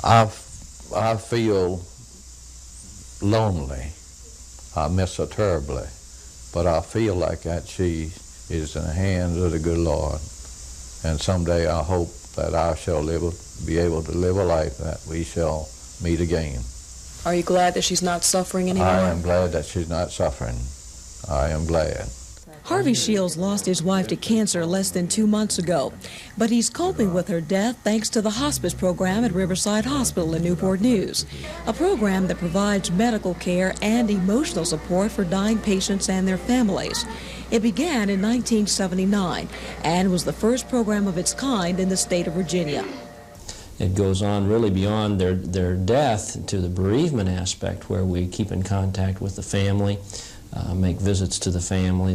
I feel lonely. I miss her terribly, but I feel like that she is in the hands of the good Lord, and someday I hope that I shall be able to live a life that we shall meet again. Are you glad that she's not suffering anymore? I am glad that she's not suffering. I am glad. Harvey Shields lost his wife to cancer less than 2 months ago, but he's coping with her death thanks to the hospice program at Riverside Hospital in Newport News, a program that provides medical care and emotional support for dying patients and their families. It began in 1979 and was the first program of its kind in the state of Virginia. It goes on really beyond their death to the bereavement aspect, where we keep in contact with the family, make visits to the family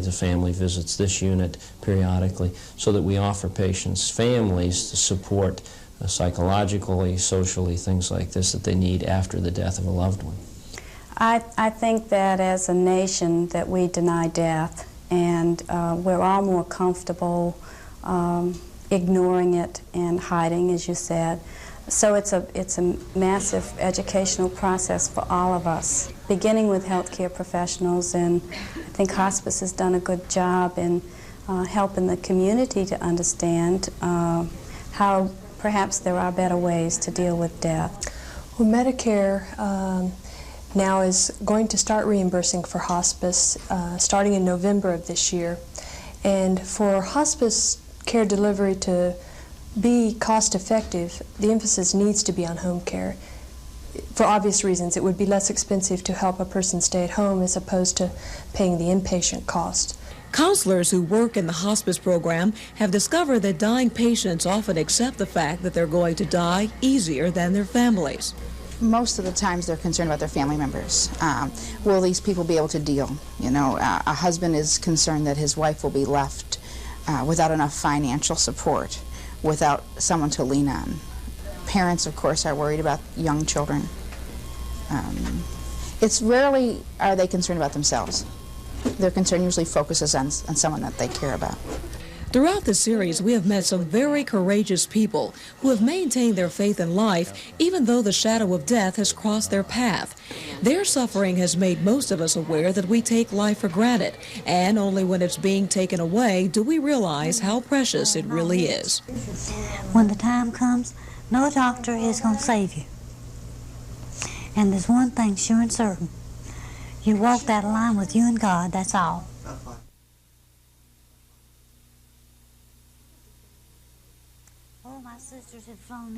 visits this unit periodically, so that we offer patients' families the support psychologically, socially, things like this that they need after the death of a loved one. I think that as a nation that we deny death, and we're all more comfortable ignoring it and hiding, as you said. So it's a massive educational process for all of us, beginning with healthcare professionals, and I think hospice has done a good job in helping the community to understand how perhaps there are better ways to deal with death. Well, Medicare now is going to start reimbursing for hospice starting in November of this year, and for hospice care delivery to be cost-effective, the emphasis needs to be on home care. For obvious reasons, it would be less expensive to help a person stay at home as opposed to paying the inpatient cost. Counselors who work in the hospice program have discovered that dying patients often accept the fact that they're going to die easier than their families. Most of the times they're concerned about their family members. Will these people be able to deal? You know, a husband is concerned that his wife will be left without enough financial support, without someone to lean on. Parents, of course, are worried about young children. It's rarely are they concerned about themselves. Their concern usually focuses on someone that they care about. Throughout the series, we have met some very courageous people who have maintained their faith in life even though the shadow of death has crossed their path. Their suffering has made most of us aware that we take life for granted, and only when it's being taken away do we realize how precious it really is. When the time comes, no doctor is going to save you. And there's one thing sure and certain. You walk that line with you and God, that's all. Oh, my sisters had flown in.